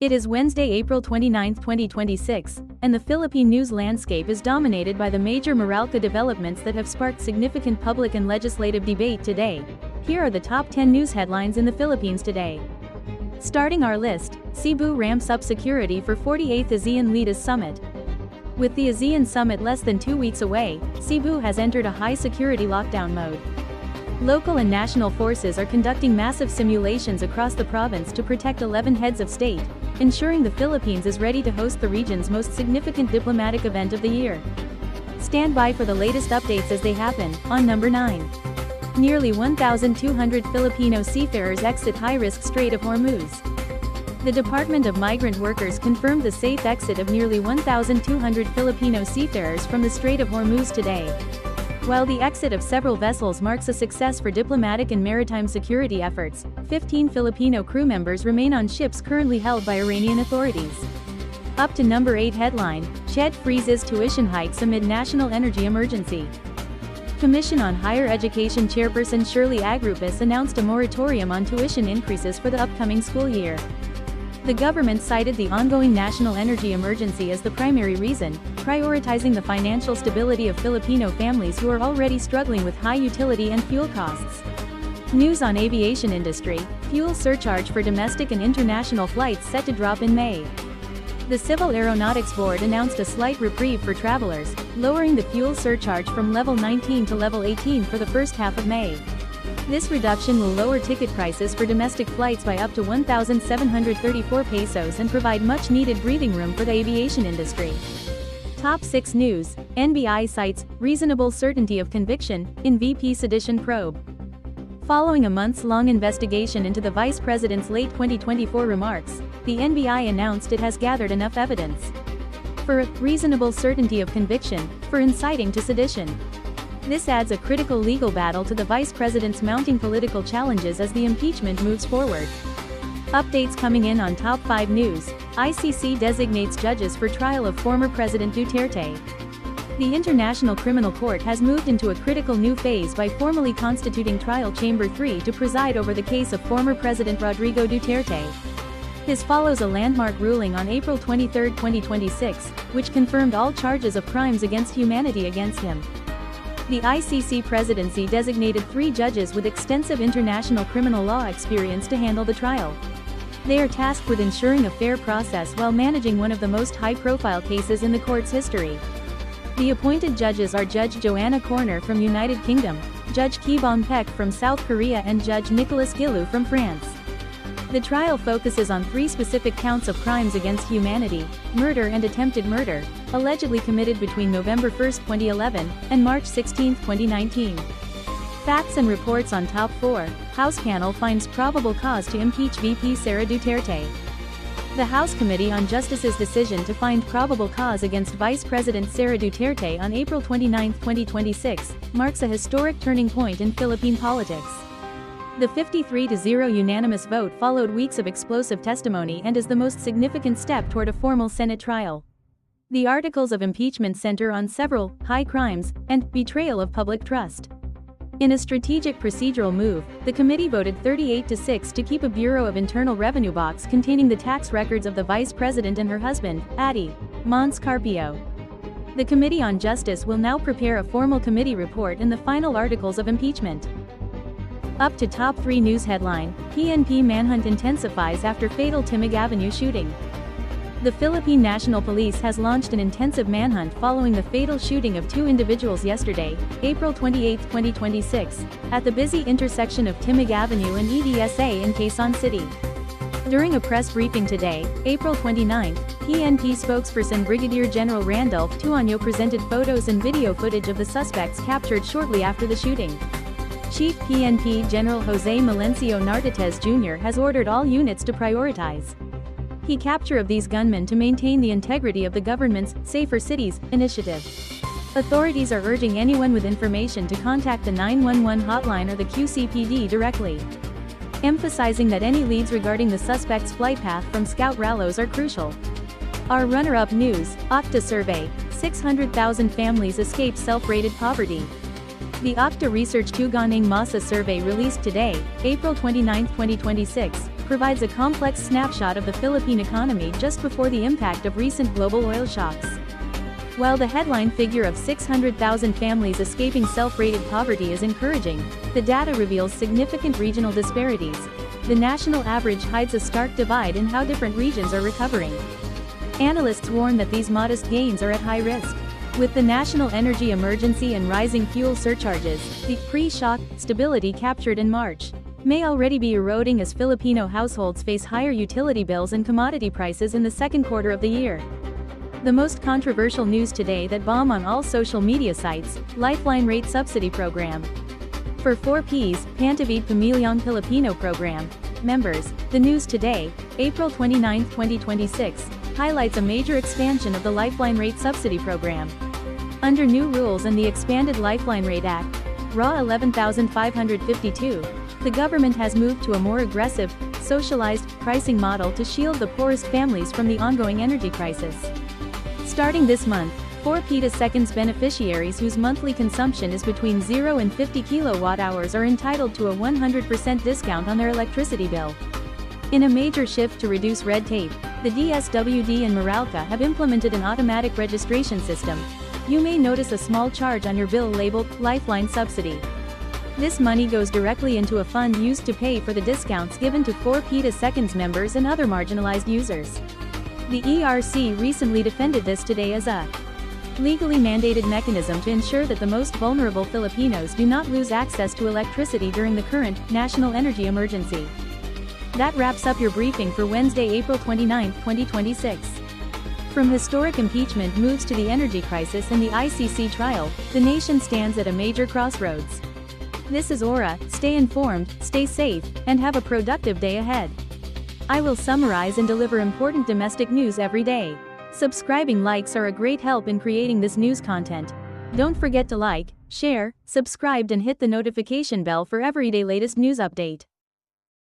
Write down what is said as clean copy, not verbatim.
It is Wednesday, April 29, 2026, and the Philippine news landscape is dominated by the major Meralco developments that have sparked significant public and legislative debate today. Here are the top 10 news headlines in the Philippines today. Starting our list, Cebu ramps up security for 48th ASEAN Leaders Summit. With the ASEAN Summit less than 2 weeks away, Cebu has entered a high-security lockdown mode. Local and national forces are conducting massive simulations across the province to protect 11 heads of state, ensuring the Philippines is ready to host the region's most significant diplomatic event of the year. Stand by for the latest updates as they happen. On number 9. Nearly 1,200 Filipino seafarers exit high-risk Strait of Hormuz. The Department of Migrant Workers confirmed the safe exit of nearly 1,200 Filipino seafarers from the Strait of Hormuz today. While the exit of several vessels marks a success for diplomatic and maritime security efforts, 15 Filipino crew members remain on ships currently held by Iranian authorities. Up to number 8 headline, CHED freezes tuition hikes amid national energy emergency. Commission on Higher Education Chairperson Shirley Agrupis announced a moratorium on tuition increases for the upcoming school year. The government cited the ongoing national energy emergency as the primary reason, prioritizing the financial stability of Filipino families who are already struggling with high utility and fuel costs. News on aviation industry, fuel surcharge for domestic and international flights set to drop in May. The Civil Aeronautics Board announced a slight reprieve for travelers, lowering the fuel surcharge from level 19 to level 18 for the first half of May. This reduction will lower ticket prices for domestic flights by up to 1,734 pesos and provide much-needed breathing room for the aviation industry. Top 6 News, NBI cites reasonable certainty of conviction in VP sedition probe. Following a months-long investigation into the Vice President's late 2024 remarks, the NBI announced it has gathered enough evidence for a reasonable certainty of conviction for inciting to sedition. This adds a critical legal battle to the Vice President's mounting political challenges as the impeachment moves forward. Updates coming in on Top 5 News, ICC designates judges for trial of former President Duterte. The International Criminal Court has moved into a critical new phase by formally constituting Trial Chamber 3 to preside over the case of former President Rodrigo Duterte. This follows a landmark ruling on April 23, 2026, which confirmed all charges of crimes against humanity against him. The ICC presidency designated 3 judges with extensive international criminal law experience to handle the trial. They are tasked with ensuring a fair process while managing one of the most high-profile cases in the court's history. The appointed judges are Judge Joanna Corner from United Kingdom, Judge Ki Bom Pek from South Korea and Judge Nicolas Guillou from France. The trial focuses on 3 specific counts of crimes against humanity, murder and attempted murder, allegedly committed between November 1, 2011, and March 16, 2019. Facts and reports on Top 4, House panel finds probable cause to impeach VP Sara Duterte. The House Committee on Justice's decision to find probable cause against Vice President Sara Duterte on April 29, 2026, marks a historic turning point in Philippine politics. The 53-0 unanimous vote followed weeks of explosive testimony and is the most significant step toward a formal Senate trial. The articles of impeachment center on several high crimes and betrayal of public trust. In a strategic procedural move, the committee voted 38-6 to keep a Bureau of Internal Revenue box containing the tax records of the Vice President and her husband, Addie Mons Carpio. The Committee on Justice will now prepare a formal committee report in the final articles of impeachment. Up to Top 3 News headline, PNP manhunt intensifies after fatal Timog Avenue shooting. The Philippine National Police has launched an intensive manhunt following the fatal shooting of 2 individuals yesterday, April 28, 2026, at the busy intersection of Timog Avenue and EDSA in Quezon City. During a press briefing today, April 29, PNP spokesperson Brigadier General Randolph Tuaño presented photos and video footage of the suspects captured shortly after the shooting. Chief PNP General Jose Melencio Nartatez Jr. has ordered all units to prioritize the capture of these gunmen to maintain the integrity of the government's Safer Cities initiative. Authorities are urging anyone with information to contact the 911 hotline or the QCPD directly, emphasizing that any leads regarding the suspect's flight path from Scout Rallos are crucial. Our runner-up news, Octa survey, 600,000 families escape self-rated poverty. The Octa Research Tuganang Masa survey released today, April 29, 2026, provides a complex snapshot of the Philippine economy just before the impact of recent global oil shocks. While the headline figure of 600,000 families escaping self-rated poverty is encouraging, the data reveals significant regional disparities. The national average hides a stark divide in how different regions are recovering. Analysts warn that these modest gains are at high risk. With the national energy emergency and rising fuel surcharges, the pre-shock stability captured in March may already be eroding as Filipino households face higher utility bills and commodity prices in the second quarter of the year. The most controversial news today that bomb on all social media sites, Lifeline Rate Subsidy Program. For 4Ps, Pantawid Pamilyang Pilipino Program members, the news today, April 29, 2026, highlights a major expansion of the Lifeline Rate Subsidy Program. Under new rules and the expanded Lifeline Rate Act, RA 11,552, the government has moved to a more aggressive, socialized pricing model to shield the poorest families from the ongoing energy crisis. Starting this month, 4 petaseconds beneficiaries whose monthly consumption is between 0 and 50 kilowatt-hours are entitled to a 100% discount on their electricity bill. In a major shift to reduce red tape, the DSWD and Meralco have implemented an automatic registration system. You may notice a small charge on your bill labeled Lifeline Subsidy. This money goes directly into a fund used to pay for the discounts given to 4 petaseconds members and other marginalized users. The ERC recently defended this today as a legally mandated mechanism to ensure that the most vulnerable Filipinos do not lose access to electricity during the current national energy emergency. That wraps up your briefing for Wednesday, April 29, 2026. From historic impeachment moves to the energy crisis and the ICC trial, the nation stands at a major crossroads. This is Aura. Stay informed, stay safe, and have a productive day ahead. I will summarize and deliver important domestic news every day. Subscribing likes are a great help in creating this news content. Don't forget to like, share, subscribe and hit the notification bell for everyday latest news update.